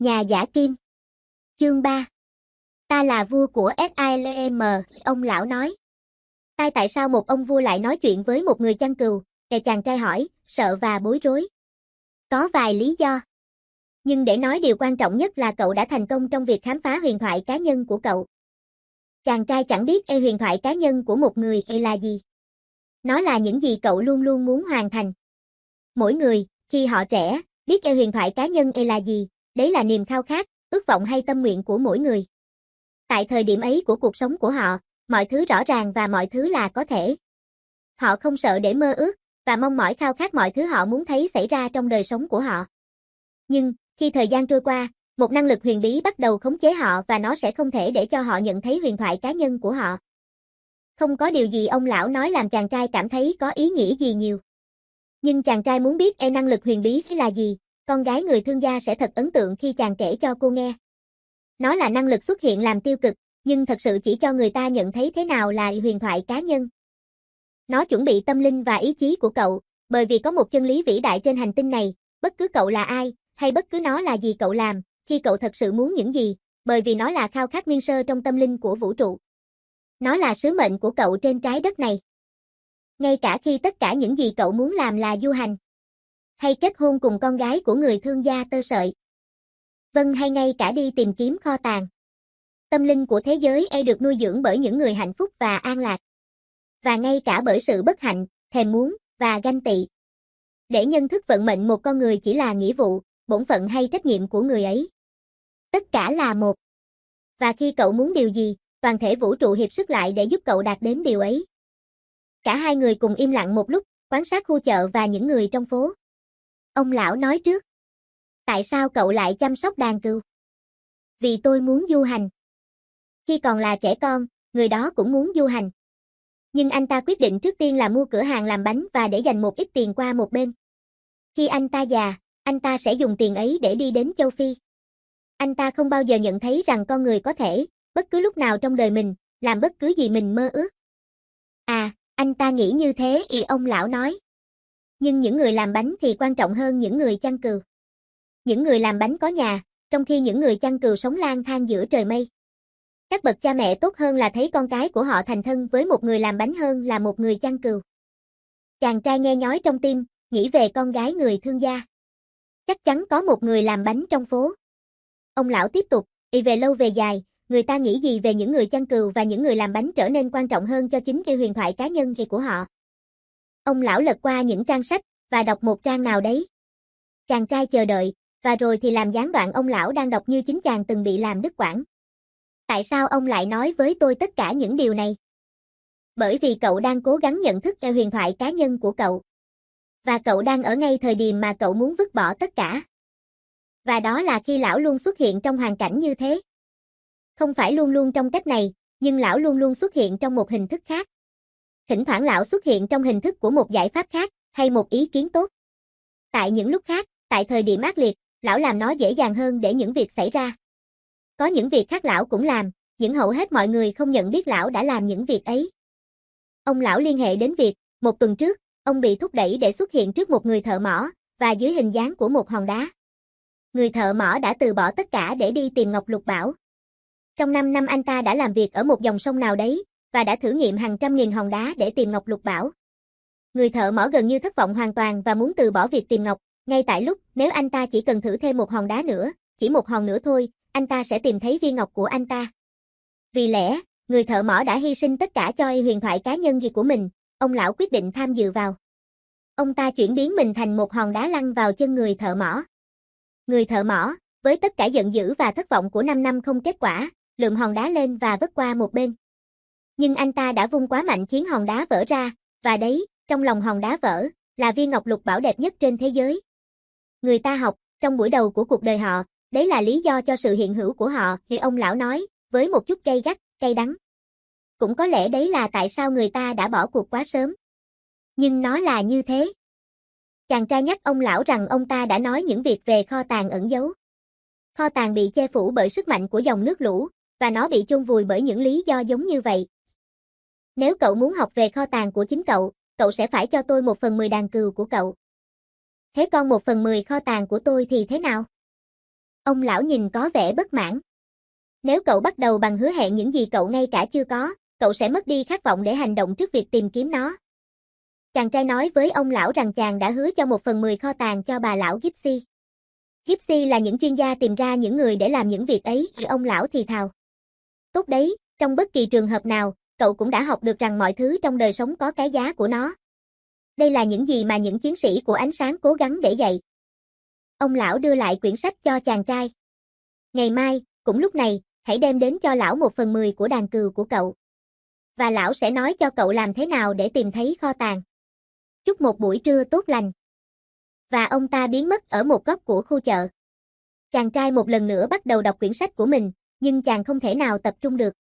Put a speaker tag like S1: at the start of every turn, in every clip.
S1: Nhà giả kim. Chương 3. Ta là vua của Slm, ông lão nói. Tại sao một ông vua lại nói chuyện với một người chăn cừu? Chàng trai hỏi, sợ và bối rối. Có vài lý do. Nhưng để nói điều quan trọng nhất là cậu đã thành công trong việc khám phá huyền thoại cá nhân của cậu. Chàng trai chẳng biết huyền thoại cá nhân của một người là gì. Nó là những gì cậu luôn luôn muốn hoàn thành. Mỗi người, khi họ trẻ, biết huyền thoại cá nhân là gì, đấy là niềm khao khát, ước vọng hay tâm nguyện của mỗi người. Tại thời điểm ấy của cuộc sống của họ, mọi thứ rõ ràng và mọi thứ là có thể. Họ không sợ để mơ ước, và mong mỏi khao khát mọi thứ họ muốn thấy xảy ra trong đời sống của họ. Nhưng, khi thời gian trôi qua, một năng lực huyền bí bắt đầu khống chế họ và nó sẽ không thể để cho họ nhận thấy huyền thoại cá nhân của họ. Không có điều gì ông lão nói làm chàng trai cảm thấy có ý nghĩa gì nhiều. Nhưng chàng trai muốn biết năng lực huyền bí là gì, con gái người thương gia sẽ thật ấn tượng khi chàng kể cho cô nghe. Nó là năng lực xuất hiện làm tiêu cực, nhưng thật sự chỉ cho người ta nhận thấy thế nào là huyền thoại cá nhân. Nó chuẩn bị tâm linh và ý chí của cậu, bởi vì có một chân lý vĩ đại trên hành tinh này, bất cứ cậu là ai, hay bất cứ nó là gì cậu làm, khi cậu thật sự muốn những gì, bởi vì nó là khao khát nguyên sơ trong tâm linh của vũ trụ. Nó là sứ mệnh của cậu trên trái đất này. Ngay cả khi tất cả những gì cậu muốn làm là du hành, hay kết hôn cùng con gái của người thương gia tơ sợi. Vâng, hay ngay cả đi tìm kiếm kho tàng. Tâm linh của thế giới được nuôi dưỡng bởi những người hạnh phúc và an lạc. Và ngay cả bởi sự bất hạnh, thèm muốn, và ganh tị. Để nhận thức vận mệnh một con người chỉ là nghĩa vụ, bổn phận hay trách nhiệm của người ấy. Tất cả là một. Và khi cậu muốn điều gì, toàn thể vũ trụ hiệp sức lại để giúp cậu đạt đến điều ấy. Cả hai người cùng im lặng một lúc, quan sát khu chợ và những người trong phố. Ông lão nói trước. Tại sao cậu lại chăm sóc đàn cừu? Vì tôi muốn du hành. Khi còn là trẻ con, người đó cũng muốn du hành. Nhưng anh ta quyết định trước tiên là mua cửa hàng làm bánh và để dành một ít tiền qua một bên. Khi anh ta già, anh ta sẽ dùng tiền ấy để đi đến châu Phi. Anh ta không bao giờ nhận thấy rằng con người có thể, bất cứ lúc nào trong đời mình, làm bất cứ gì mình mơ ước. À, anh ta nghĩ như thế, ông lão nói. Nhưng những người làm bánh thì quan trọng hơn những người chăn cừu. Những người làm bánh có nhà, trong khi những người chăn cừu sống lang thang giữa trời mây. Các bậc cha mẹ tốt hơn là thấy con cái của họ thành thân với một người làm bánh hơn là một người chăn cừu. Chàng trai nghe nhói trong tim, nghĩ về con gái người thương gia. Chắc chắn có một người làm bánh trong phố. Ông lão tiếp tục, về lâu về dài, người ta nghĩ gì về những người chăn cừu và những người làm bánh trở nên quan trọng hơn cho chính cái huyền thoại cá nhân của họ. Ông lão lật qua những trang sách, và đọc một trang nào đấy. Chàng trai chờ đợi, và rồi thì làm gián đoạn ông lão đang đọc như chính chàng từng bị làm đứt quãng. Tại sao ông lại nói với tôi tất cả những điều này? Bởi vì cậu đang cố gắng nhận thức huyền thoại cá nhân của cậu. Và cậu đang ở ngay thời điểm mà cậu muốn vứt bỏ tất cả. Và đó là khi lão luôn xuất hiện trong hoàn cảnh như thế. Không phải luôn luôn trong cách này, nhưng lão luôn luôn xuất hiện trong một hình thức khác. Thỉnh thoảng lão xuất hiện trong hình thức của một giải pháp khác, hay một ý kiến tốt. Tại những lúc khác, tại thời điểm ác liệt, lão làm nó dễ dàng hơn để những việc xảy ra. Có những việc khác lão cũng làm, nhưng hầu hết mọi người không nhận biết lão đã làm những việc ấy. Ông lão liên hệ đến việc, một tuần trước, ông bị thúc đẩy để xuất hiện trước một người thợ mỏ, và dưới hình dáng của một hòn đá. Người thợ mỏ đã từ bỏ tất cả để đi tìm ngọc lục bảo. Trong 5 năm anh ta đã làm việc ở một dòng sông nào đấy, và đã thử nghiệm hàng trăm nghìn hòn đá để tìm ngọc lục bảo. Người thợ mỏ gần như thất vọng hoàn toàn và muốn từ bỏ việc tìm ngọc, ngay tại lúc nếu anh ta chỉ cần thử thêm một hòn đá nữa, chỉ một hòn nữa thôi, anh ta sẽ tìm thấy viên ngọc của anh ta. Vì lẽ, người thợ mỏ đã hy sinh tất cả cho huyền thoại cá nhân gì của mình, ông lão quyết định tham dự vào. Ông ta chuyển biến mình thành một hòn đá lăn vào chân người thợ mỏ. Người thợ mỏ, với tất cả giận dữ và thất vọng của 5 năm không kết quả, lượm hòn đá lên và vứt qua một bên. Nhưng anh ta đã vung quá mạnh khiến hòn đá vỡ ra, và đấy, trong lòng hòn đá vỡ, là viên ngọc lục bảo đẹp nhất trên thế giới. Người ta học, trong buổi đầu của cuộc đời họ, đấy là lý do cho sự hiện hữu của họ, thì ông lão nói, với một chút cay gắt, cay đắng. Cũng có lẽ đấy là tại sao người ta đã bỏ cuộc quá sớm. Nhưng nó là như thế. Chàng trai nhắc ông lão rằng ông ta đã nói những việc về kho tàng ẩn giấu. Kho tàng bị che phủ bởi sức mạnh của dòng nước lũ, và nó bị chôn vùi bởi những lý do giống như vậy. Nếu cậu muốn học về kho tàng của chính cậu, cậu sẽ phải cho tôi 1/10 đàn cừu của cậu. Thế còn 1/10 kho tàng của tôi thì thế nào? Ông lão nhìn có vẻ bất mãn. Nếu cậu bắt đầu bằng hứa hẹn những gì cậu ngay cả chưa có, cậu sẽ mất đi khát vọng để hành động trước việc tìm kiếm nó. Chàng trai nói với ông lão rằng chàng đã hứa cho 1/10 kho tàng cho bà lão Gypsy. Gypsy là những chuyên gia tìm ra những người để làm những việc ấy, ông lão thì thào. Tốt đấy, trong bất kỳ trường hợp nào, cậu cũng đã học được rằng mọi thứ trong đời sống có cái giá của nó. Đây là những gì mà những chiến sĩ của ánh sáng cố gắng để dạy. Ông lão đưa lại quyển sách cho chàng trai. Ngày mai, cũng lúc này, hãy đem đến cho lão 1/10 của đàn cừu của cậu. Và lão sẽ nói cho cậu làm thế nào để tìm thấy kho tàng. Chúc một buổi trưa tốt lành. Và ông ta biến mất ở một góc của khu chợ. Chàng trai một lần nữa bắt đầu đọc quyển sách của mình, nhưng chàng không thể nào tập trung được.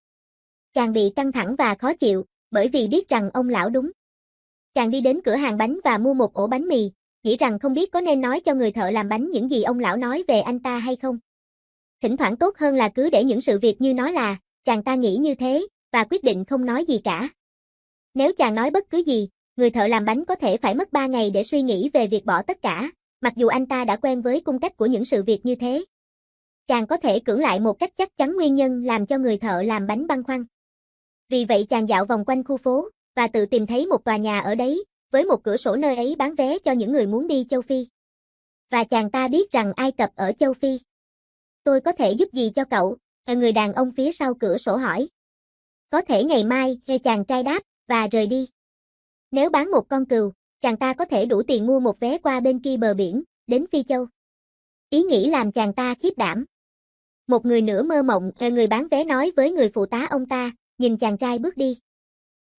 S1: Chàng bị căng thẳng và khó chịu, bởi vì biết rằng ông lão đúng. Chàng đi đến cửa hàng bánh và mua một ổ bánh mì, nghĩ rằng không biết có nên nói cho người thợ làm bánh những gì ông lão nói về anh ta hay không. Thỉnh thoảng tốt hơn là cứ để những sự việc như nó là, chàng ta nghĩ như thế, và quyết định không nói gì cả. Nếu chàng nói bất cứ gì, người thợ làm bánh có thể phải mất 3 ngày để suy nghĩ về việc bỏ tất cả, mặc dù anh ta đã quen với cung cách của những sự việc như thế. Chàng có thể cưỡng lại một cách chắc chắn nguyên nhân làm cho người thợ làm bánh băn khoăn. Vì vậy chàng dạo vòng quanh khu phố, và tự tìm thấy một tòa nhà ở đấy, với một cửa sổ nơi ấy bán vé cho những người muốn đi châu Phi. Và chàng ta biết rằng Ai Cập ở châu Phi. Tôi có thể giúp gì cho cậu? Người đàn ông phía sau cửa sổ hỏi. Có thể ngày mai, chàng trai đáp, và rời đi. Nếu bán một con cừu, chàng ta có thể đủ tiền mua một vé qua bên kia bờ biển, đến Phi Châu. Ý nghĩ làm chàng ta khiếp đảm. Một người nửa mơ mộng, người bán vé nói với người phụ tá ông ta, nhìn chàng trai bước đi.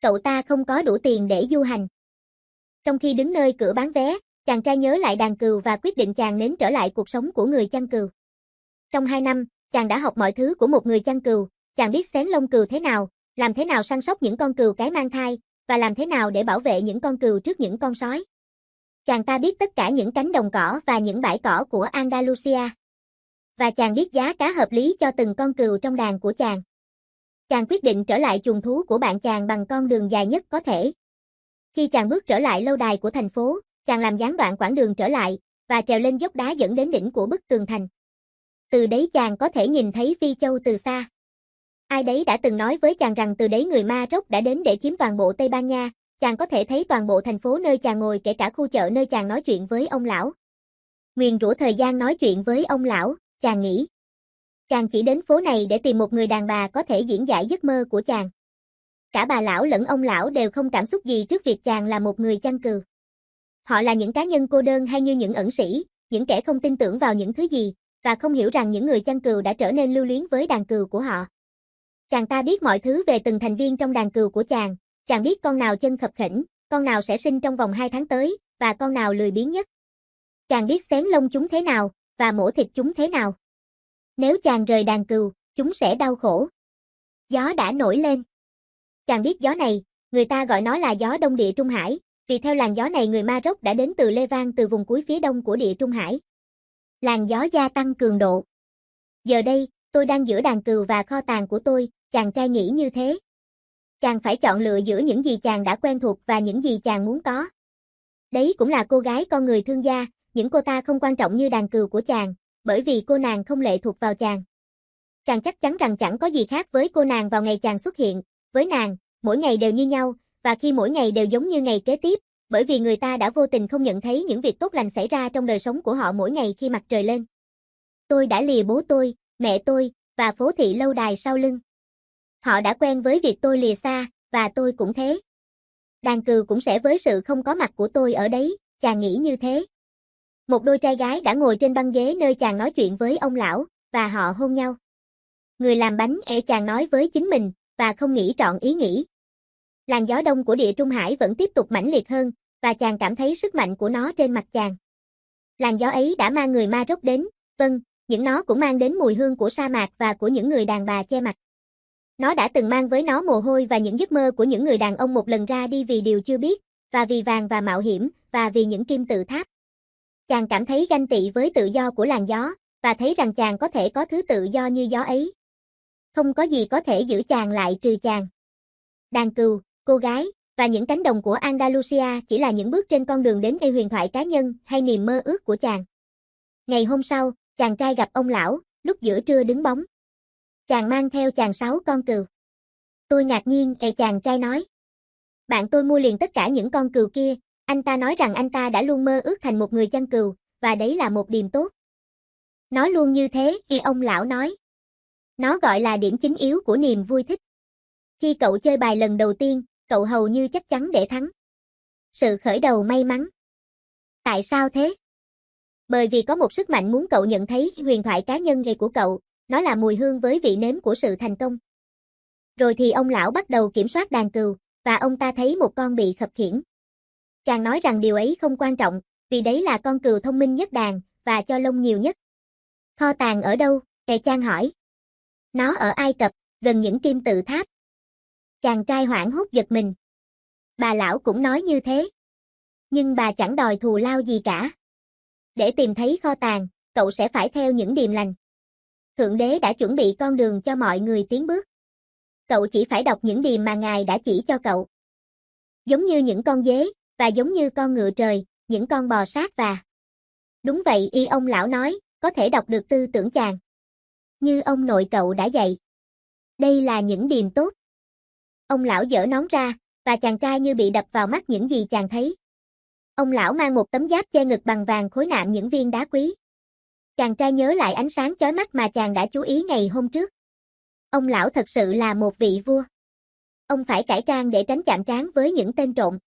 S1: Cậu ta không có đủ tiền để du hành. Trong khi đứng nơi cửa bán vé, chàng trai nhớ lại đàn cừu và quyết định chàng nên trở lại cuộc sống của người chăn cừu. Trong 2 năm, chàng đã học mọi thứ của một người chăn cừu, chàng biết xén lông cừu thế nào, làm thế nào săn sóc những con cừu cái mang thai, và làm thế nào để bảo vệ những con cừu trước những con sói. Chàng ta biết tất cả những cánh đồng cỏ và những bãi cỏ của Andalusia. Và chàng biết giá cá hợp lý cho từng con cừu trong đàn của chàng. Chàng quyết định trở lại chuồng thú của bạn chàng bằng con đường dài nhất có thể. Khi chàng bước trở lại lâu đài của thành phố, chàng làm gián đoạn quãng đường trở lại, và trèo lên dốc đá dẫn đến đỉnh của bức tường thành. Từ đấy chàng có thể nhìn thấy Phi Châu từ xa. Ai đấy đã từng nói với chàng rằng từ đấy người Ma Rốc đã đến để chiếm toàn bộ Tây Ban Nha, chàng có thể thấy toàn bộ thành phố nơi chàng ngồi, kể cả khu chợ nơi chàng nói chuyện với ông lão. Nguyền rủa thời gian nói chuyện với ông lão, chàng nghĩ. Chàng chỉ đến phố này để tìm một người đàn bà có thể diễn giải giấc mơ của chàng. Cả bà lão lẫn ông lão đều không cảm xúc gì trước việc chàng là một người chăn cừu. Họ là những cá nhân cô đơn hay như những ẩn sĩ, những kẻ không tin tưởng vào những thứ gì, và không hiểu rằng những người chăn cừu đã trở nên lưu luyến với đàn cừu của họ. Chàng ta biết mọi thứ về từng thành viên trong đàn cừu của chàng biết con nào chân khập khểnh, con nào sẽ sinh trong vòng 2 tháng tới, và con nào lười biếng nhất. Chàng biết xén lông chúng thế nào, và mổ thịt chúng thế nào. Nếu chàng rời đàn cừu, chúng sẽ đau khổ. Gió đã nổi lên. Chàng biết gió này, người ta gọi nó là gió Đông Địa Trung Hải, vì theo làn gió này người Ma Rốc đã đến từ Levant, từ vùng cuối phía đông của Địa Trung Hải. Làn gió gia tăng cường độ. Giờ đây, tôi đang giữa đàn cừu và kho tàng của tôi, chàng trai nghĩ như thế. Chàng phải chọn lựa giữa những gì chàng đã quen thuộc và những gì chàng muốn có. Đấy cũng là cô gái con người thương gia, những cô ta không quan trọng như đàn cừu của chàng, bởi vì cô nàng không lệ thuộc vào chàng. Chàng chắc chắn rằng chẳng có gì khác với cô nàng vào ngày chàng xuất hiện, với nàng, mỗi ngày đều như nhau, và khi mỗi ngày đều giống như ngày kế tiếp, bởi vì người ta đã vô tình không nhận thấy những việc tốt lành xảy ra trong đời sống của họ mỗi ngày khi mặt trời lên. Tôi đã lìa bố tôi, mẹ tôi, và phố thị lâu đài sau lưng. Họ đã quen với việc tôi lìa xa, và tôi cũng thế. Đàn cừu cũng sẽ với sự không có mặt của tôi ở đấy, chàng nghĩ như thế. Một đôi trai gái đã ngồi trên băng ghế nơi chàng nói chuyện với ông lão, và họ hôn nhau. Người làm bánh chàng nói với chính mình, và không nghĩ trọn ý nghĩ. Làn gió đông của Địa Trung Hải vẫn tiếp tục mãnh liệt hơn, và chàng cảm thấy sức mạnh của nó trên mặt chàng. Làn gió ấy đã mang người Ma Rốc đến, vâng, những nó cũng mang đến mùi hương của sa mạc và của những người đàn bà che mặt. Nó đã từng mang với nó mồ hôi và những giấc mơ của những người đàn ông một lần ra đi vì điều chưa biết, và vì vàng và mạo hiểm, và vì những kim tự tháp. Chàng cảm thấy ganh tị với tự do của làn gió, và thấy rằng chàng có thể có thứ tự do như gió ấy. Không có gì có thể giữ chàng lại trừ chàng. Đàn cừu, cô gái, và những cánh đồng của Andalusia chỉ là những bước trên con đường đến huyền thoại cá nhân hay niềm mơ ước của chàng. Ngày hôm sau, chàng trai gặp ông lão, lúc giữa trưa đứng bóng. Chàng mang theo chàng 6 con cừu. Tôi ngạc nhiên, chàng trai nói. Bạn tôi mua liền tất cả những con cừu kia, anh ta nói rằng anh ta đã luôn mơ ước thành một người chăn cừu, và đấy là một điềm tốt. Nói luôn như thế, ông lão nói. Nó gọi là điểm chính yếu của niềm vui thích. Khi cậu chơi bài lần đầu tiên, cậu hầu như chắc chắn để thắng. Sự khởi đầu may mắn. Tại sao thế? Bởi vì có một sức mạnh muốn cậu nhận thấy huyền thoại cá nhân của cậu, nó là mùi hương với vị nếm của sự thành công. Rồi thì ông lão bắt đầu kiểm soát đàn cừu, và ông ta thấy một con bị khập khiễng. Chàng nói rằng điều ấy không quan trọng, vì đấy là con cừu thông minh nhất đàn, và cho lông nhiều nhất. Kho tàng ở đâu? Chàng hỏi. Nó ở Ai Cập, gần những kim tự tháp. Chàng trai hoảng hốt giật mình. Bà lão cũng nói như thế. Nhưng bà chẳng đòi thù lao gì cả. Để tìm thấy kho tàng, cậu sẽ phải theo những điềm lành. Thượng đế đã chuẩn bị con đường cho mọi người tiến bước. Cậu chỉ phải đọc những điềm mà Ngài đã chỉ cho cậu. Giống như những con dế, và giống như con ngựa trời, những con bò sát và... Đúng vậy, ông lão nói, có thể đọc được tư tưởng chàng. Như ông nội cậu đã dạy. Đây là những điềm tốt. Ông lão giở nón ra, và chàng trai như bị đập vào mắt những gì chàng thấy. Ông lão mang một tấm giáp che ngực bằng vàng khối nạm những viên đá quý. Chàng trai nhớ lại ánh sáng chói mắt mà chàng đã chú ý ngày hôm trước. Ông lão thật sự là một vị vua. Ông phải cải trang để tránh chạm trán với những tên trộm.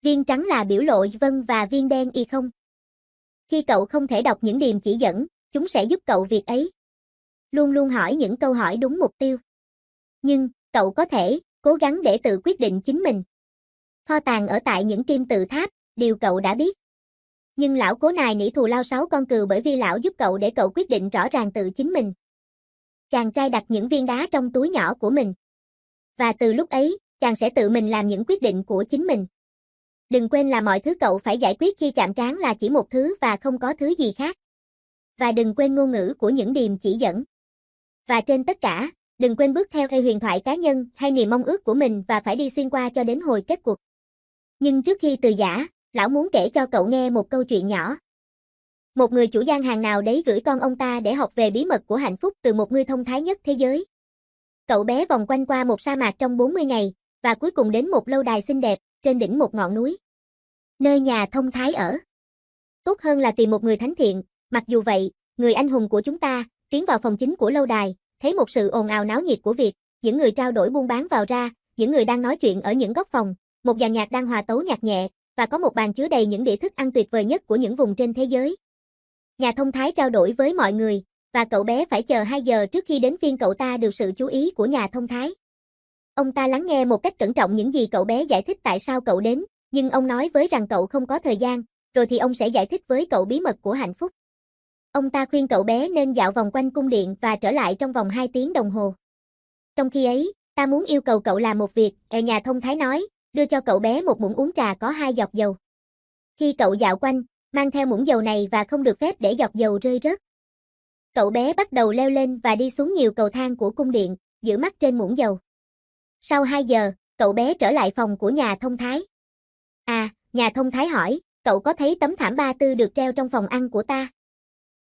S1: Viên trắng là biểu lộ vâng và viên đen không. Khi cậu không thể đọc những điềm chỉ dẫn, chúng sẽ giúp cậu việc ấy. Luôn luôn hỏi những câu hỏi đúng mục tiêu. Nhưng, cậu có thể cố gắng để tự quyết định chính mình. Kho tàng ở tại những kim tự tháp, điều cậu đã biết. Nhưng lão cố nài nỉ thù lao 6 con cừu bởi vì lão giúp cậu để cậu quyết định rõ ràng tự chính mình. Chàng trai đặt những viên đá trong túi nhỏ của mình. Và từ lúc ấy, chàng sẽ tự mình làm những quyết định của chính mình. Đừng quên là mọi thứ cậu phải giải quyết khi chạm trán là chỉ một thứ và không có thứ gì khác. Và đừng quên ngôn ngữ của những điềm chỉ dẫn. Và trên tất cả, đừng quên bước theo huyền thoại cá nhân hay niềm mong ước của mình và phải đi xuyên qua cho đến hồi kết cuộc. Nhưng trước khi từ giã, lão muốn kể cho cậu nghe một câu chuyện nhỏ. Một người chủ gian hàng nào đấy gửi con ông ta để học về bí mật của hạnh phúc từ một người thông thái nhất thế giới. Cậu bé vòng quanh qua một sa mạc trong 40 ngày, và cuối cùng đến một lâu đài xinh đẹp, trên đỉnh một ngọn núi. Nơi nhà thông thái ở. Tốt hơn là tìm một người thánh thiện, mặc dù vậy, người anh hùng của chúng ta, tiến vào phòng chính của lâu đài, thấy một sự ồn ào náo nhiệt của việc, những người trao đổi buôn bán vào ra, những người đang nói chuyện ở những góc phòng, một dàn nhạc đang hòa tấu nhạc nhẹ, và có một bàn chứa đầy những đĩa thức ăn tuyệt vời nhất của những vùng trên thế giới. Nhà thông thái trao đổi với mọi người, và cậu bé phải chờ 2 giờ trước khi đến phiên cậu ta được sự chú ý của nhà thông thái. Ông ta lắng nghe một cách cẩn trọng những gì cậu bé giải thích tại sao cậu đến, nhưng ông nói với rằng cậu không có thời gian, rồi thì ông sẽ giải thích với cậu bí mật của hạnh phúc. Ông ta khuyên cậu bé nên dạo vòng quanh cung điện và trở lại trong vòng 2 tiếng đồng hồ. Trong khi ấy, ta muốn yêu cầu cậu làm một việc, nhà thông thái nói, đưa cho cậu bé một muỗng uống trà có 2 giọt dầu. Khi cậu dạo quanh, mang theo muỗng dầu này và không được phép để giọt dầu rơi rớt. Cậu bé bắt đầu leo lên và đi xuống nhiều cầu thang của cung điện, giữ mắt trên muỗng dầu. Sau 2 giờ, cậu bé trở lại phòng của nhà thông thái. Nhà thông thái hỏi, cậu có thấy tấm thảm ba tư được treo trong phòng ăn của ta?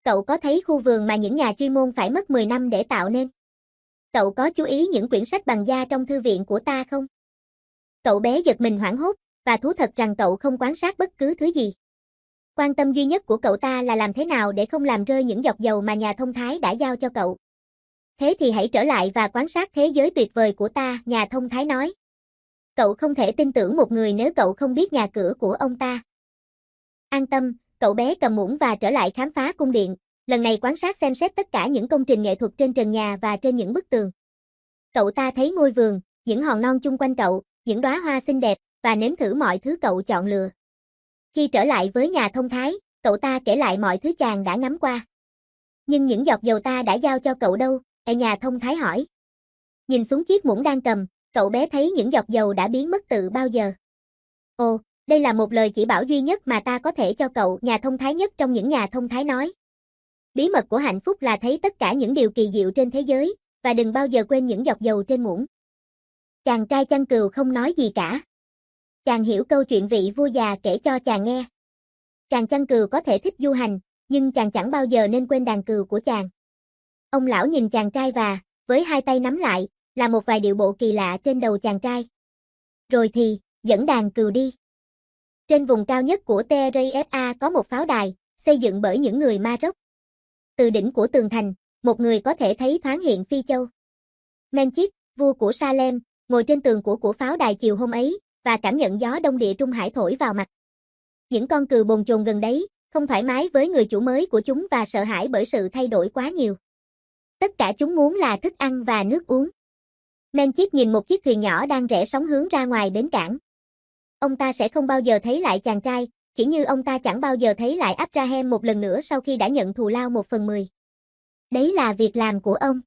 S1: Cậu có thấy khu vườn mà những nhà chuyên môn phải mất 10 năm để tạo nên? Cậu có chú ý những quyển sách bằng da trong thư viện của ta không? Cậu bé giật mình hoảng hốt, và thú thật rằng cậu không quan sát bất cứ thứ gì. Quan tâm duy nhất của cậu ta là làm thế nào để không làm rơi những giọt dầu mà nhà thông thái đã giao cho cậu. Thế thì hãy trở lại và quan sát thế giới tuyệt vời của ta, nhà thông thái nói. Cậu không thể tin tưởng một người nếu cậu không biết nhà cửa của ông ta. An tâm, cậu bé cầm muỗng và trở lại khám phá cung điện, lần này quan sát xem xét tất cả những công trình nghệ thuật trên trần nhà và trên những bức tường. Cậu ta thấy ngôi vườn, những hòn non chung quanh cậu, những đóa hoa xinh đẹp, và nếm thử mọi thứ cậu chọn lựa. Khi trở lại với nhà thông thái, cậu ta kể lại mọi thứ chàng đã ngắm qua. Nhưng những giọt dầu ta đã giao cho cậu đâu? Nhà thông thái hỏi. Nhìn xuống chiếc muỗng đang cầm, cậu bé thấy những giọt dầu đã biến mất từ bao giờ. Ồ, đây là một lời chỉ bảo duy nhất mà ta có thể cho cậu, nhà thông thái nhất trong những nhà thông thái nói. Bí mật của hạnh phúc là thấy tất cả những điều kỳ diệu trên thế giới, và đừng bao giờ quên những giọt dầu trên muỗng. Chàng trai chăn cừu không nói gì cả. Chàng hiểu câu chuyện vị vua già kể cho chàng nghe. Chàng chăn cừu có thể thích du hành, nhưng chàng chẳng bao giờ nên quên đàn cừu của chàng. Ông lão nhìn chàng trai và, với hai tay nắm lại, là một vài điệu bộ kỳ lạ trên đầu chàng trai. Rồi thì, dẫn đàn cừu đi. Trên vùng cao nhất của Tarifa có một pháo đài, xây dựng bởi những người Maroc. Từ đỉnh của tường thành, một người có thể thấy thoáng hiện Phi Châu. Menchik, vua của Salem, ngồi trên tường của pháo đài chiều hôm ấy, và cảm nhận gió đông địa Trung Hải thổi vào mặt. Những con cừu bồn chồn gần đấy, không thoải mái với người chủ mới của chúng và sợ hãi bởi sự thay đổi quá nhiều. Tất cả chúng muốn là thức ăn và nước uống. Menchik nhìn một chiếc thuyền nhỏ đang rẽ sóng hướng ra ngoài bến cảng. Ông ta sẽ không bao giờ thấy lại chàng trai, chỉ như ông ta chẳng bao giờ thấy lại Abraham một lần nữa sau khi đã nhận thù lao 1/10. Đấy là việc làm của ông.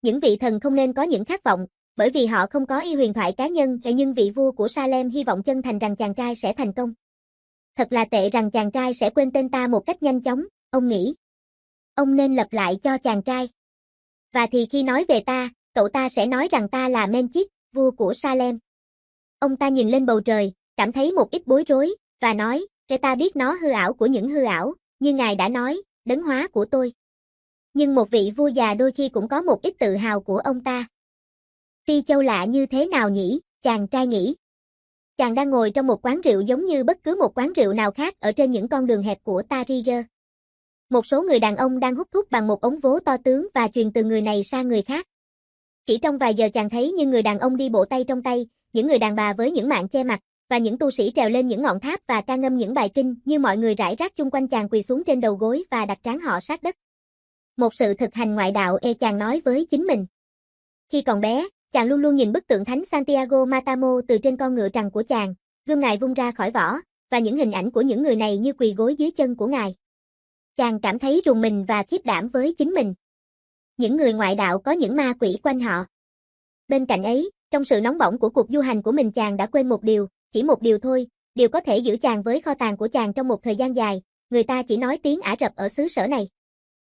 S1: Những vị thần không nên có những khát vọng, bởi vì họ không có huyền thoại cá nhân, nhưng vị vua của Salem hy vọng chân thành rằng chàng trai sẽ thành công. Thật là tệ rằng chàng trai sẽ quên tên ta một cách nhanh chóng, ông nghĩ. Ông nên lập lại cho chàng trai. Và thì khi nói về ta, cậu ta sẽ nói rằng ta là Menchik, vua của Salem. Ông ta nhìn lên bầu trời, cảm thấy một ít bối rối, và nói, để ta biết nó hư ảo của những hư ảo, như ngài đã nói, đấng hóa của tôi. Nhưng một vị vua già đôi khi cũng có một ít tự hào của ông ta. Phi Châu lạ như thế nào nhỉ, chàng trai nghĩ. Chàng đang ngồi trong một quán rượu giống như bất cứ một quán rượu nào khác ở trên những con đường hẹp của Tahrir. Một số người đàn ông đang hút thuốc bằng một ống vố to tướng và truyền từ người này sang người khác. Chỉ trong vài giờ chàng thấy những người đàn ông đi bộ tay trong tay, những người đàn bà với những mạn che mặt, và những tu sĩ trèo lên những ngọn tháp và ca ngâm những bài kinh, như mọi người rải rác chung quanh chàng quỳ xuống trên đầu gối và đặt trán họ sát đất. Một sự thực hành ngoại đạo chàng nói với chính mình. Khi còn bé, chàng luôn luôn nhìn bức tượng thánh Santiago Matamo từ trên con ngựa trằn của chàng, gươm ngài vung ra khỏi vỏ, và những hình ảnh của những người này như quỳ gối dưới chân của ngài. Chàng cảm thấy rùng mình và khiếp đảm với chính mình. Những người ngoại đạo có những ma quỷ quanh họ. Bên cạnh ấy, trong sự nóng bỏng của cuộc du hành của mình chàng đã quên một điều, chỉ một điều thôi, điều có thể giữ chàng với kho tàng của chàng trong một thời gian dài, người ta chỉ nói tiếng Ả Rập ở xứ sở này.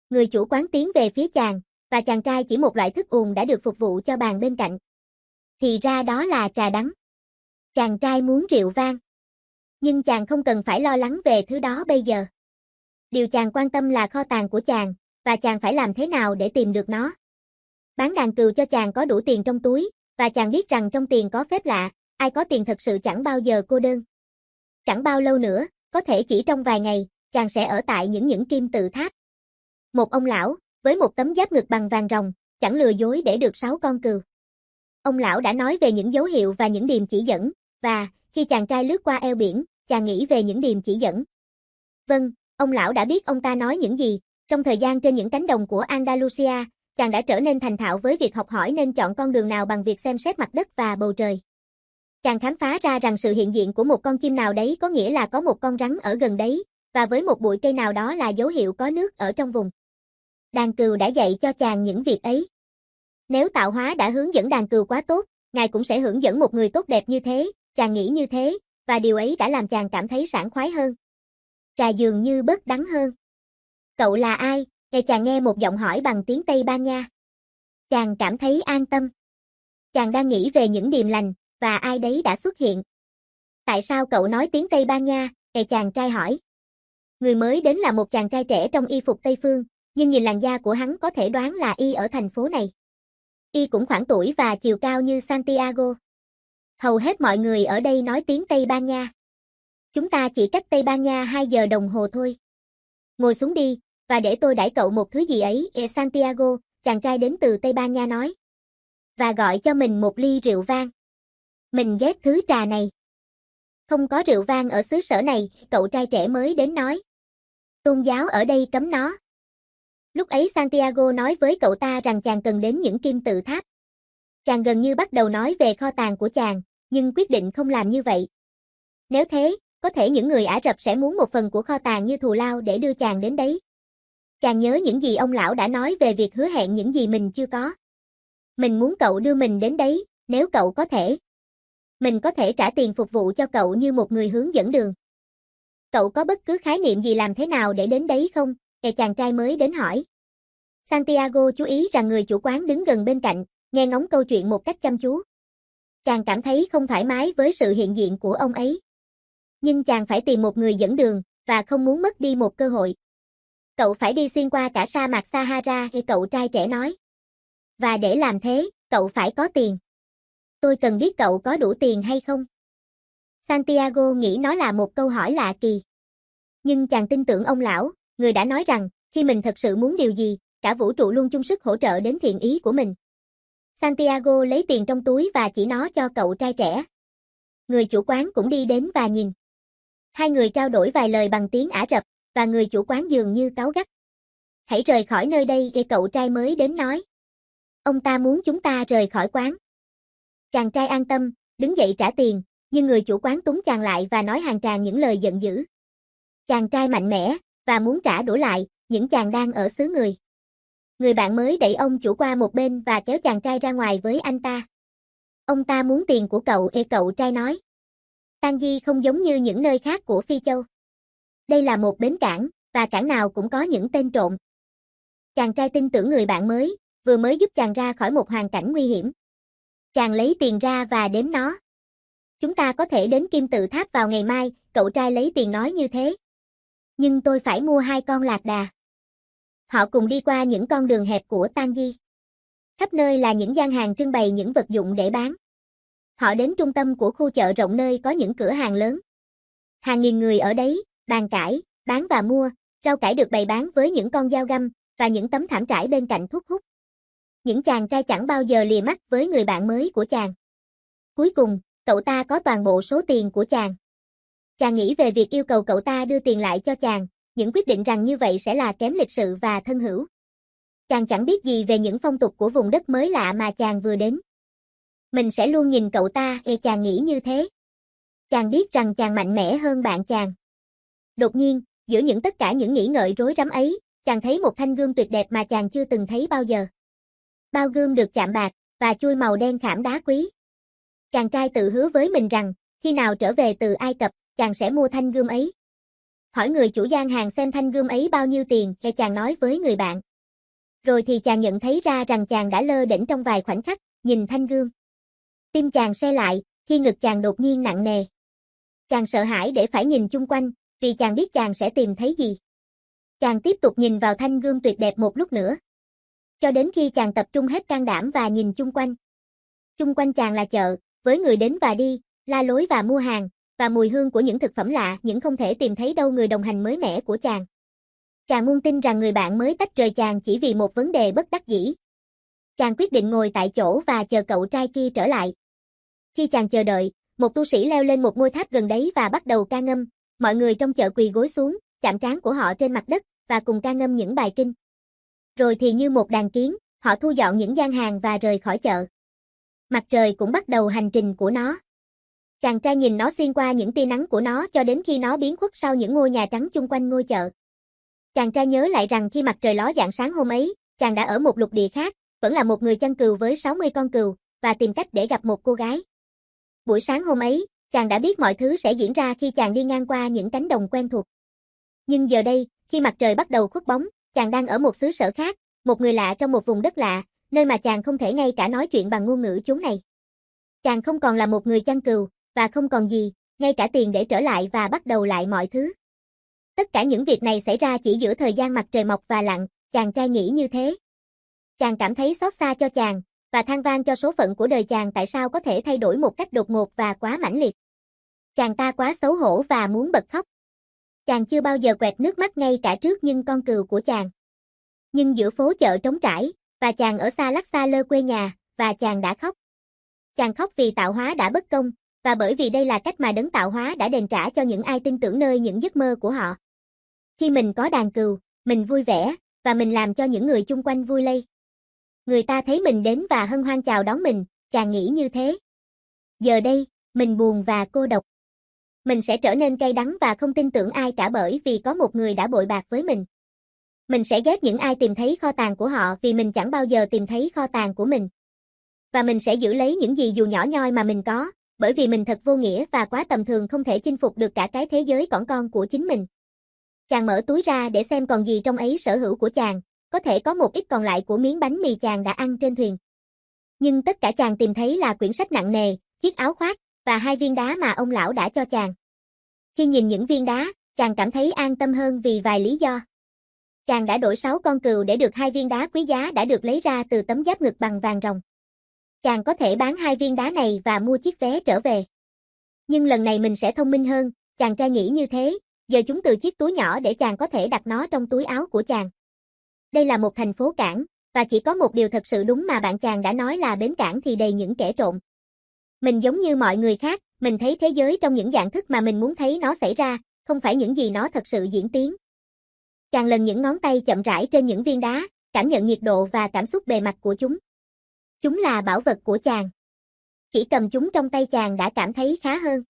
S1: Người chủ quán tiến về phía chàng, và chàng trai chỉ một loại thức uống đã được phục vụ cho bàn bên cạnh. Thì ra đó là trà đắng. Chàng trai muốn rượu vang. Nhưng chàng không cần phải lo lắng về thứ đó bây giờ. Điều chàng quan tâm là kho tàng của chàng, và chàng phải làm thế nào để tìm được nó. Bán đàn cừu cho chàng có đủ tiền trong túi, và chàng biết rằng trong tiền có phép lạ, ai có tiền thật sự chẳng bao giờ cô đơn. Chẳng bao lâu nữa, có thể chỉ trong vài ngày, chàng sẽ ở tại những kim tự tháp. Một ông lão, với một tấm giáp ngực bằng vàng ròng, chẳng lừa dối để được 6 con cừu. Ông lão đã nói về những dấu hiệu và những điềm chỉ dẫn, và, khi chàng trai lướt qua eo biển, chàng nghĩ về những điềm chỉ dẫn. Vâng, ông lão đã biết ông ta nói những gì. Trong thời gian trên những cánh đồng của Andalusia, chàng đã trở nên thành thạo với việc học hỏi nên chọn con đường nào bằng việc xem xét mặt đất và bầu trời. Chàng khám phá ra rằng sự hiện diện của một con chim nào đấy có nghĩa là có một con rắn ở gần đấy, và với một bụi cây nào đó là dấu hiệu có nước ở trong vùng. Đàn cừu đã dạy cho chàng những việc ấy. Nếu tạo hóa đã hướng dẫn đàn cừu quá tốt, ngài cũng sẽ hướng dẫn một người tốt đẹp như thế, chàng nghĩ như thế, và điều ấy đã làm chàng cảm thấy sảng khoái hơn. Trà dường như bớt đắng hơn. Cậu là ai? Chàng nghe một giọng hỏi bằng tiếng Tây Ban Nha. Chàng cảm thấy an tâm. Chàng đang nghĩ về những điềm lành, và ai đấy đã xuất hiện. Tại sao cậu nói tiếng Tây Ban Nha? Chàng trai hỏi. Người mới đến là một chàng trai trẻ trong y phục Tây phương, nhưng nhìn làn da của hắn có thể đoán là y ở thành phố này. Y cũng khoảng tuổi và chiều cao như Santiago. Hầu hết mọi người ở đây nói tiếng Tây Ban Nha. Chúng ta chỉ cách Tây Ban Nha 2 giờ đồng hồ thôi. Ngồi xuống đi, và để tôi đãi cậu một thứ gì ấy. Santiago, chàng trai đến từ Tây Ban Nha nói. Và gọi cho mình một ly rượu vang. Mình ghét thứ trà này. Không có rượu vang ở xứ sở này, cậu trai trẻ mới đến nói. Tôn giáo ở đây cấm nó. Lúc ấy Santiago nói với cậu ta rằng chàng cần đến những kim tự tháp. Chàng gần như bắt đầu nói về kho tàng của chàng, nhưng quyết định không làm như vậy. Nếu thế, có thể những người Ả Rập sẽ muốn một phần của kho tàng như thù lao để đưa chàng đến đấy. Chàng nhớ những gì ông lão đã nói về việc hứa hẹn những gì mình chưa có. Mình muốn cậu đưa mình đến đấy, nếu cậu có thể. Mình có thể trả tiền phục vụ cho cậu như một người hướng dẫn đường. Cậu có bất cứ khái niệm gì làm thế nào để đến đấy không? Chàng trai mới đến hỏi. Santiago chú ý rằng người chủ quán đứng gần bên cạnh, nghe ngóng câu chuyện một cách chăm chú. Chàng cảm thấy không thoải mái với sự hiện diện của ông ấy. Nhưng chàng phải tìm một người dẫn đường, và không muốn mất đi một cơ hội. Cậu phải đi xuyên qua cả sa mạc Sahara, cậu trai trẻ nói. Và để làm thế, cậu phải có tiền. Tôi cần biết cậu có đủ tiền hay không? Santiago nghĩ nó là một câu hỏi lạ kỳ. Nhưng chàng tin tưởng ông lão, người đã nói rằng, khi mình thật sự muốn điều gì, cả vũ trụ luôn chung sức hỗ trợ đến thiện ý của mình. Santiago lấy tiền trong túi và chỉ nó cho cậu trai trẻ. Người chủ quán cũng đi đến và nhìn. Hai người trao đổi vài lời bằng tiếng Ả Rập, và người chủ quán dường như cáu gắt. Hãy rời khỏi nơi đây, cậu trai mới đến nói. Ông ta muốn chúng ta rời khỏi quán. Chàng trai an tâm, đứng dậy trả tiền, nhưng người chủ quán túm chàng lại và nói hàng tràng những lời giận dữ. Chàng trai mạnh mẽ, và muốn trả đũa lại, những chàng đang ở xứ người. Người bạn mới đẩy ông chủ qua một bên và kéo chàng trai ra ngoài với anh ta. Ông ta muốn tiền của cậu, cậu trai nói. Tangier không giống như những nơi khác của Phi Châu. Đây là một bến cảng, và cảng nào cũng có những tên trộm. Chàng trai tin tưởng người bạn mới, vừa mới giúp chàng ra khỏi một hoàn cảnh nguy hiểm. Chàng lấy tiền ra và đếm nó. Chúng ta có thể đến Kim Tự Tháp vào ngày mai, cậu trai lấy tiền nói như thế. Nhưng tôi phải mua 2 con lạc đà. Họ cùng đi qua những con đường hẹp của Tangier. Khắp nơi là những gian hàng trưng bày những vật dụng để bán. Họ đến trung tâm của khu chợ rộng nơi có những cửa hàng lớn. Hàng nghìn người ở đấy, bàn cãi, bán và mua, rau cải được bày bán với những con dao găm, và những tấm thảm trải bên cạnh thuốc hút. Những chàng trai chẳng bao giờ lìa mắt với người bạn mới của chàng. Cuối cùng, cậu ta có toàn bộ số tiền của chàng. Chàng nghĩ về việc yêu cầu cậu ta đưa tiền lại cho chàng, những quyết định rằng như vậy sẽ là kém lịch sự và thân hữu. Chàng chẳng biết gì về những phong tục của vùng đất mới lạ mà chàng vừa đến. Mình sẽ luôn nhìn cậu ta, chàng nghĩ như thế. Chàng biết rằng chàng mạnh mẽ hơn bạn chàng. Đột nhiên, giữa tất cả những nghĩ ngợi rối rắm ấy, chàng thấy một thanh gươm tuyệt đẹp mà chàng chưa từng thấy bao giờ. Bao gươm được chạm bạc, và chuôi màu đen khảm đá quý. Chàng trai tự hứa với mình rằng, khi nào trở về từ Ai Cập, chàng sẽ mua thanh gươm ấy. Hỏi người chủ gian hàng xem thanh gươm ấy bao nhiêu tiền, chàng nói với người bạn. Rồi thì chàng nhận thấy ra rằng chàng đã lơ đễnh trong vài khoảnh khắc, nhìn thanh gươm. Tim chàng se lại, khi ngực chàng đột nhiên nặng nề. Chàng sợ hãi để phải nhìn chung quanh, vì chàng biết chàng sẽ tìm thấy gì. Chàng tiếp tục nhìn vào thanh gươm tuyệt đẹp một lúc nữa. Cho đến khi chàng tập trung hết can đảm và nhìn chung quanh. Chung quanh chàng là chợ, với người đến và đi, la lối và mua hàng, và mùi hương của những thực phẩm lạ, những không thể tìm thấy đâu người đồng hành mới mẻ của chàng. Chàng muốn tin rằng người bạn mới tách rời chàng chỉ vì một vấn đề bất đắc dĩ. Chàng quyết định ngồi tại chỗ và chờ cậu trai kia trở lại. Khi chàng chờ đợi, một tu sĩ leo lên một ngôi tháp gần đấy và bắt đầu ca ngâm, mọi người trong chợ quỳ gối xuống, chạm trán của họ trên mặt đất, và cùng ca ngâm những bài kinh. Rồi thì như một đàn kiến, họ thu dọn những gian hàng và rời khỏi chợ. Mặt trời cũng bắt đầu hành trình của nó. Chàng trai nhìn nó xuyên qua những tia nắng của nó cho đến khi nó biến khuất sau những ngôi nhà trắng chung quanh ngôi chợ. Chàng trai nhớ lại rằng khi mặt trời ló dạng sáng hôm ấy, chàng đã ở một lục địa khác, vẫn là một người chăn cừu với 60 con cừu, và tìm cách để gặp một cô gái. Buổi sáng hôm ấy, chàng đã biết mọi thứ sẽ diễn ra khi chàng đi ngang qua những cánh đồng quen thuộc. Nhưng giờ đây, khi mặt trời bắt đầu khuất bóng, chàng đang ở một xứ sở khác, một người lạ trong một vùng đất lạ, nơi mà chàng không thể ngay cả nói chuyện bằng ngôn ngữ chốn này. Chàng không còn là một người chăn cừu, và không còn gì, ngay cả tiền để trở lại và bắt đầu lại mọi thứ. Tất cả những việc này xảy ra chỉ giữa thời gian mặt trời mọc và lặn, chàng trai nghĩ như thế. Chàng cảm thấy xót xa cho chàng, và than vang cho số phận của đời chàng tại sao có thể thay đổi một cách đột ngột và quá mãnh liệt. Chàng ta quá xấu hổ và muốn bật khóc. Chàng chưa bao giờ quẹt nước mắt ngay cả trước những con cừu của chàng. Nhưng giữa phố chợ trống trải, và chàng ở xa lắc xa lơ quê nhà, và chàng đã khóc. Chàng khóc vì tạo hóa đã bất công, và bởi vì đây là cách mà đấng tạo hóa đã đền trả cho những ai tin tưởng nơi những giấc mơ của họ. Khi mình có đàn cừu, mình vui vẻ, và mình làm cho những người chung quanh vui lây. Người ta thấy mình đến và hân hoan chào đón mình, chàng nghĩ như thế. Giờ đây, mình buồn và cô độc. Mình sẽ trở nên cay đắng và không tin tưởng ai cả bởi vì có một người đã bội bạc với mình. Mình sẽ ghét những ai tìm thấy kho tàng của họ vì mình chẳng bao giờ tìm thấy kho tàng của mình. Và mình sẽ giữ lấy những gì dù nhỏ nhoi mà mình có, bởi vì mình thật vô nghĩa và quá tầm thường không thể chinh phục được cả cái thế giới cỏn con của chính mình. Chàng mở túi ra để xem còn gì trong ấy sở hữu của chàng, có thể có một ít còn lại của miếng bánh mì chàng đã ăn trên thuyền. Nhưng tất cả chàng tìm thấy là quyển sách nặng nề, chiếc áo khoác, và 2 viên đá mà ông lão đã cho chàng. Khi nhìn những viên đá, chàng cảm thấy an tâm hơn vì vài lý do. Chàng đã đổi 6 con cừu để được 2 viên đá quý giá đã được lấy ra từ tấm giáp ngực bằng vàng ròng. Chàng có thể bán 2 viên đá này và mua chiếc vé trở về. Nhưng lần này mình sẽ thông minh hơn, chàng trai nghĩ như thế, giờ chúng từ chiếc túi nhỏ để chàng có thể đặt nó trong túi áo của chàng. Đây là một thành phố cảng, và chỉ có một điều thật sự đúng mà bạn chàng đã nói là bến cảng thì đầy những kẻ trộm. Mình giống như mọi người khác, mình thấy thế giới trong những dạng thức mà mình muốn thấy nó xảy ra, không phải những gì nó thật sự diễn tiến. Chàng lần những ngón tay chậm rãi trên những viên đá, cảm nhận nhiệt độ và cảm xúc bề mặt của chúng. Chúng là bảo vật của chàng. Chỉ cầm chúng trong tay chàng đã cảm thấy khá hơn.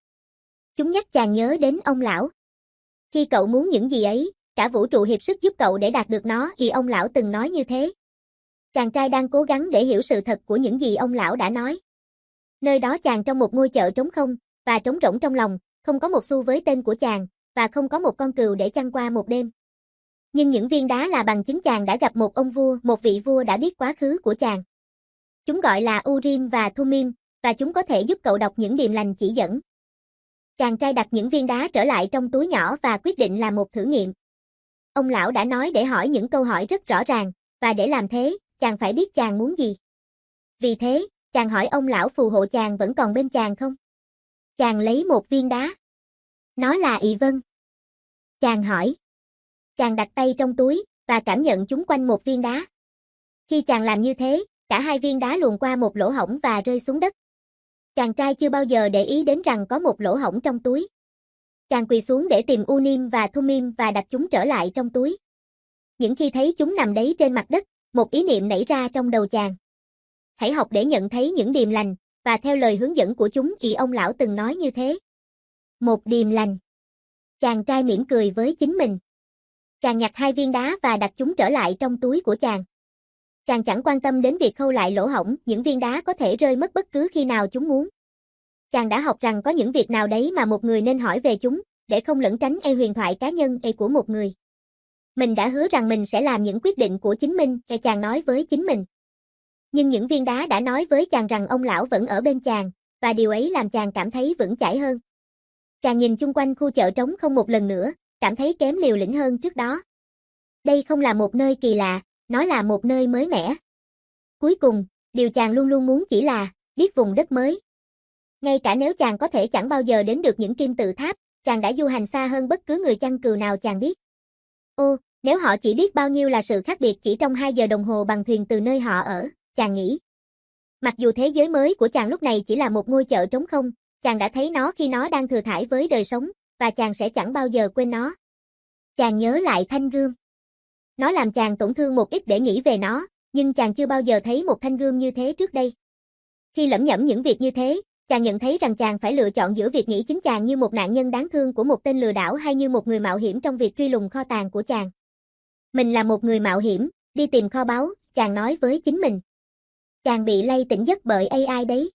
S1: Chúng nhắc chàng nhớ đến ông lão. Khi cậu muốn những gì ấy, cả vũ trụ hiệp sức giúp cậu để đạt được nó, vì ông lão từng nói như thế. Chàng trai đang cố gắng để hiểu sự thật của những gì ông lão đã nói. Nơi đó chàng trong một ngôi chợ trống không, và trống rỗng trong lòng, không có một xu với tên của chàng, và không có một con cừu để chăn qua một đêm. Nhưng những viên đá là bằng chứng chàng đã gặp một ông vua, một vị vua đã biết quá khứ của chàng. Chúng gọi là Urim và Thummim, và chúng có thể giúp cậu đọc những điềm lành chỉ dẫn. Chàng trai đặt những viên đá trở lại trong túi nhỏ và quyết định làm một thử nghiệm. Ông lão đã nói để hỏi những câu hỏi rất rõ ràng, và để làm thế, chàng phải biết chàng muốn gì. Vì thế, chàng hỏi ông lão phù hộ chàng vẫn còn bên chàng không? Chàng lấy một viên đá. Nó là ị vân. Chàng hỏi. Chàng đặt tay trong túi, và cảm nhận chúng quanh một viên đá. Khi chàng làm như thế, cả 2 viên đá luồn qua một lỗ hổng và rơi xuống đất. Chàng trai chưa bao giờ để ý đến rằng có một lỗ hổng trong túi. Chàng quỳ xuống để tìm Urim và Thummim và đặt chúng trở lại trong túi. Những khi thấy chúng nằm đấy trên mặt đất, một ý niệm nảy ra trong đầu chàng. Hãy học để nhận thấy những điềm lành, và theo lời hướng dẫn của chúng thì ông lão từng nói như thế. Một điềm lành. Chàng trai mỉm cười với chính mình. Chàng nhặt 2 viên đá và đặt chúng trở lại trong túi của chàng. Chàng chẳng quan tâm đến việc khâu lại lỗ hổng, những viên đá có thể rơi mất bất cứ khi nào chúng muốn. Chàng đã học rằng có những việc nào đấy mà một người nên hỏi về chúng, để không lẩn tránh huyền thoại cá nhân của một người. Mình đã hứa rằng mình sẽ làm những quyết định của chính mình, chàng nói với chính mình. Nhưng những viên đá đã nói với chàng rằng ông lão vẫn ở bên chàng, và điều ấy làm chàng cảm thấy vững chãi hơn. Chàng nhìn chung quanh khu chợ trống không một lần nữa, cảm thấy kém liều lĩnh hơn trước đó. Đây không là một nơi kỳ lạ, nó là một nơi mới mẻ. Cuối cùng, điều chàng luôn luôn muốn chỉ là biết vùng đất mới. Ngay cả nếu chàng có thể chẳng bao giờ đến được những kim tự tháp, chàng đã du hành xa hơn bất cứ người chăn cừu nào chàng biết. Ô, nếu họ chỉ biết bao nhiêu là sự khác biệt chỉ trong 2 giờ đồng hồ bằng thuyền từ nơi họ ở, chàng nghĩ. Mặc dù thế giới mới của chàng lúc này chỉ là một ngôi chợ trống không, chàng đã thấy nó khi nó đang thừa thãi với đời sống, và chàng sẽ chẳng bao giờ quên nó. Chàng nhớ lại thanh gươm. Nó làm chàng tổn thương một ít để nghĩ về nó, nhưng chàng chưa bao giờ thấy một thanh gươm như thế trước đây. Khi lẩm nhẩm những việc như thế, chàng nhận thấy rằng chàng phải lựa chọn giữa việc nghĩ chính chàng như một nạn nhân đáng thương của một tên lừa đảo hay như một người mạo hiểm trong việc truy lùng kho tàng của chàng. Mình là một người mạo hiểm, đi tìm kho báu, chàng nói với chính mình. Chàng bị lay tỉnh giấc bởi AI đấy.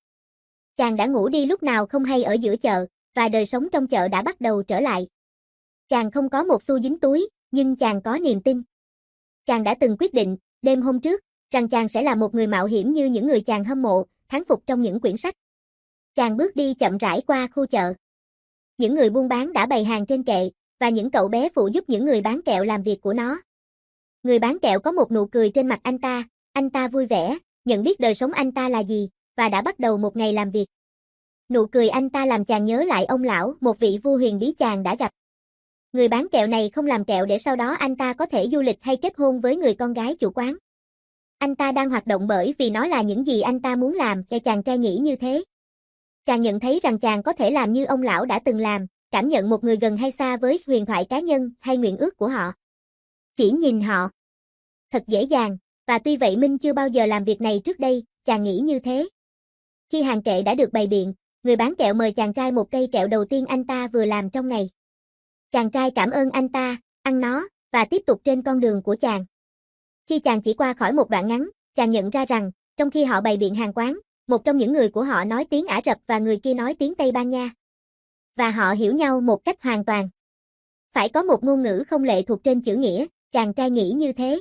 S1: Chàng đã ngủ đi lúc nào không hay ở giữa chợ, và đời sống trong chợ đã bắt đầu trở lại. Chàng không có một xu dính túi, nhưng chàng có niềm tin. Chàng đã từng quyết định, đêm hôm trước, rằng chàng sẽ là một người mạo hiểm như những người chàng hâm mộ, thán phục trong những quyển sách. Chàng bước đi chậm rãi qua khu chợ. Những người buôn bán đã bày hàng trên kệ, và những cậu bé phụ giúp những người bán kẹo làm việc của nó. Người bán kẹo có một nụ cười trên mặt anh ta vui vẻ, nhận biết đời sống anh ta là gì, và đã bắt đầu một ngày làm việc. Nụ cười anh ta làm chàng nhớ lại ông lão, một vị vua huyền bí chàng đã gặp. Người bán kẹo này không làm kẹo để sau đó anh ta có thể du lịch hay kết hôn với người con gái chủ quán. Anh ta đang hoạt động bởi vì nó là những gì anh ta muốn làm, chàng trai nghĩ như thế. Chàng nhận thấy rằng chàng có thể làm như ông lão đã từng làm, cảm nhận một người gần hay xa với huyền thoại cá nhân hay nguyện ước của họ. Chỉ nhìn họ. Thật dễ dàng, và tuy vậy Minh chưa bao giờ làm việc này trước đây, chàng nghĩ như thế. Khi hàng kệ đã được bày biện, người bán kẹo mời chàng trai một cây kẹo đầu tiên anh ta vừa làm trong ngày. Chàng trai cảm ơn anh ta, ăn nó, và tiếp tục trên con đường của chàng. Khi chàng chỉ qua khỏi một đoạn ngắn, chàng nhận ra rằng, trong khi họ bày biện hàng quán, một trong những người của họ nói tiếng Ả Rập và người kia nói tiếng Tây Ban Nha. Và họ hiểu nhau một cách hoàn toàn. Phải có một ngôn ngữ không lệ thuộc trên chữ nghĩa, chàng trai nghĩ như thế.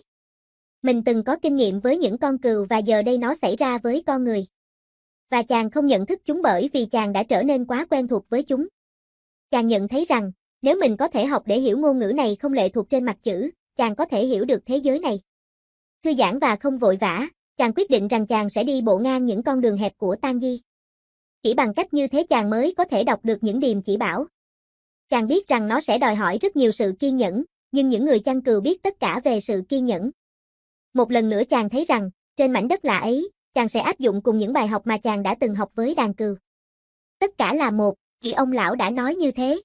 S1: Mình từng có kinh nghiệm với những con cừu và giờ đây nó xảy ra với con người. Và chàng không nhận thức chúng bởi vì chàng đã trở nên quá quen thuộc với chúng. Chàng nhận thấy rằng, nếu mình có thể học để hiểu ngôn ngữ này không lệ thuộc trên mặt chữ, chàng có thể hiểu được thế giới này. Thư giãn và không vội vã, chàng quyết định rằng chàng sẽ đi bộ ngang những con đường hẹp của Tang Di. Chỉ bằng cách như thế chàng mới có thể đọc được những điềm chỉ bảo. Chàng biết rằng nó sẽ đòi hỏi rất nhiều sự kiên nhẫn, nhưng những người chăn cừu biết tất cả về sự kiên nhẫn. Một lần nữa chàng thấy rằng, trên mảnh đất lạ ấy, chàng sẽ áp dụng cùng những bài học mà chàng đã từng học với đàn cừu. Tất cả là một, vì ông lão đã nói như thế.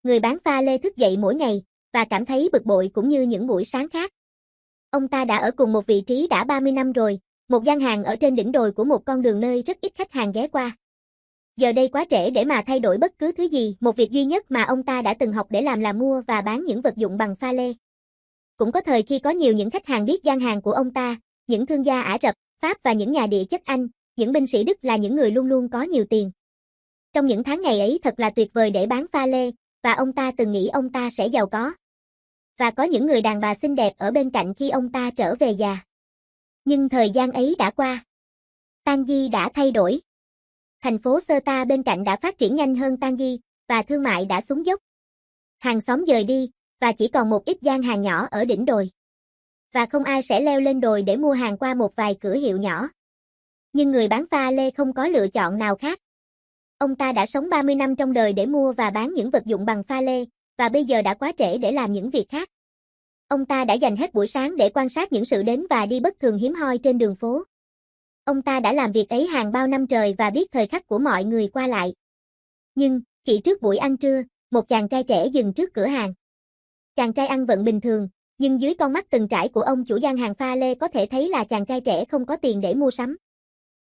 S1: Người bán pha lê thức dậy mỗi ngày, và cảm thấy bực bội cũng như những buổi sáng khác. Ông ta đã ở cùng một vị trí đã 30 năm rồi, một gian hàng ở trên đỉnh đồi của một con đường nơi rất ít khách hàng ghé qua. Giờ đây quá trễ để mà thay đổi bất cứ thứ gì, một việc duy nhất mà ông ta đã từng học để làm là mua và bán những vật dụng bằng pha lê. Cũng có thời khi có nhiều những khách hàng biết gian hàng của ông ta, những thương gia Ả Rập, Pháp và những nhà địa chất Anh, những binh sĩ Đức là những người luôn luôn có nhiều tiền. Trong những tháng ngày ấy thật là tuyệt vời để bán pha lê, và ông ta từng nghĩ ông ta sẽ giàu có. Và có những người đàn bà xinh đẹp ở bên cạnh khi ông ta trở về già. Nhưng thời gian ấy đã qua. Tang Di đã thay đổi. Thành phố Sơ Ta bên cạnh đã phát triển nhanh hơn Tang Di, và thương mại đã xuống dốc. Hàng xóm dời đi, và chỉ còn một ít gian hàng nhỏ ở đỉnh đồi. Và không ai sẽ leo lên đồi để mua hàng qua một vài cửa hiệu nhỏ. Nhưng người bán pha lê không có lựa chọn nào khác. Ông ta đã sống 30 năm trong đời để mua và bán những vật dụng bằng pha lê, và bây giờ đã quá trễ để làm những việc khác. Ông ta đã dành hết buổi sáng để quan sát những sự đến và đi bất thường hiếm hoi trên đường phố. Ông ta đã làm việc ấy hàng bao năm trời và biết thời khắc của mọi người qua lại. Nhưng, chỉ trước buổi ăn trưa, một chàng trai trẻ dừng trước cửa hàng. Chàng trai ăn vận bình thường, nhưng dưới con mắt từng trải của ông chủ gian hàng pha lê có thể thấy là chàng trai trẻ không có tiền để mua sắm.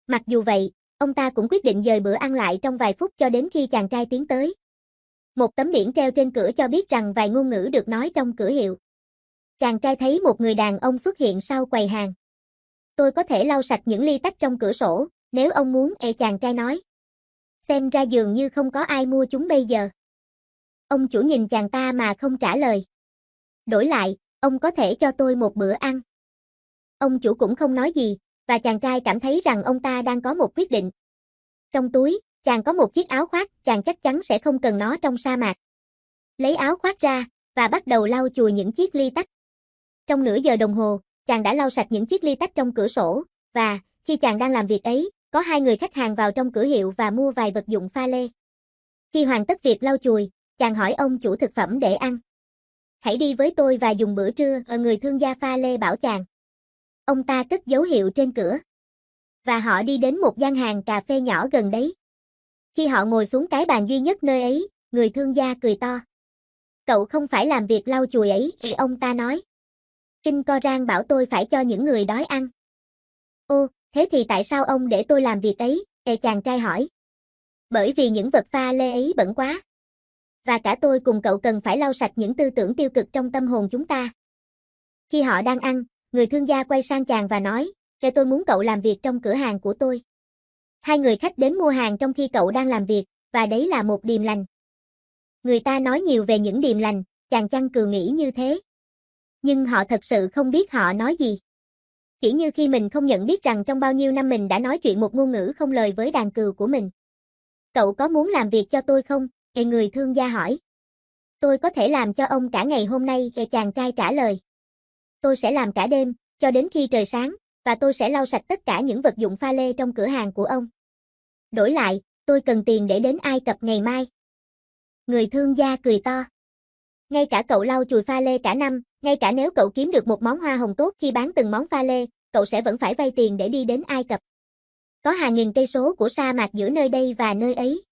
S1: Mặc dù vậy, ông ta cũng quyết định dời bữa ăn lại trong vài phút cho đến khi chàng trai tiến tới. Một tấm biển treo trên cửa cho biết rằng vài ngôn ngữ được nói trong cửa hiệu. Chàng trai thấy một người đàn ông xuất hiện sau quầy hàng. Tôi có thể lau sạch những ly tách trong cửa sổ, nếu ông muốn, chàng trai nói. Xem ra dường như không có ai mua chúng bây giờ. Ông chủ nhìn chàng ta mà không trả lời. Đổi lại, ông có thể cho tôi một bữa ăn. Ông chủ cũng không nói gì, và chàng trai cảm thấy rằng ông ta đang có một quyết định. Trong túi, chàng có một chiếc áo khoác, chàng chắc chắn sẽ không cần nó trong sa mạc. Lấy áo khoác ra, và bắt đầu lau chùi những chiếc ly tách. Trong nửa giờ đồng hồ, chàng đã lau sạch những chiếc ly tách trong cửa sổ, và, khi chàng đang làm việc ấy, có hai người khách hàng vào trong cửa hiệu và mua vài vật dụng pha lê. Khi hoàn tất việc lau chùi, chàng hỏi ông chủ thực phẩm để ăn. Hãy đi với tôi và dùng bữa trưa, người thương gia pha lê bảo chàng. Ông ta cất dấu hiệu trên cửa. Và họ đi đến một gian hàng cà phê nhỏ gần đấy. Khi họ ngồi xuống cái bàn duy nhất nơi ấy, người thương gia cười to. Cậu không phải làm việc lau chùi ấy, ông ta nói. Kinh Koran bảo tôi phải cho những người đói ăn. Ô, thế thì tại sao ông để tôi làm việc ấy, chàng trai hỏi. Bởi vì những vật pha lê ấy bẩn quá. Và cả tôi cùng cậu cần phải lau sạch những tư tưởng tiêu cực trong tâm hồn chúng ta. Khi họ đang ăn, người thương gia quay sang chàng và nói, tôi muốn cậu làm việc trong cửa hàng của tôi. Hai người khách đến mua hàng trong khi cậu đang làm việc, và đấy là một điềm lành. Người ta nói nhiều về những điềm lành, chàng chăn cừu nghĩ như thế. Nhưng họ thật sự không biết họ nói gì. Chỉ như khi mình không nhận biết rằng trong bao nhiêu năm mình đã nói chuyện một ngôn ngữ không lời với đàn cừu của mình. Cậu có muốn làm việc cho tôi không? Người thương gia hỏi. Tôi có thể làm cho ông cả ngày hôm nay, chàng trai trả lời. Tôi sẽ làm cả đêm, cho đến khi trời sáng, và tôi sẽ lau sạch tất cả những vật dụng pha lê trong cửa hàng của ông. Đổi lại, tôi cần tiền để đến Ai Cập ngày mai. Người thương gia cười to. Ngay cả cậu lau chùi pha lê cả năm, ngay cả nếu cậu kiếm được một món hoa hồng tốt khi bán từng món pha lê, cậu sẽ vẫn phải vay tiền để đi đến Ai Cập. Có hàng nghìn cây số của sa mạc giữa nơi đây và nơi ấy.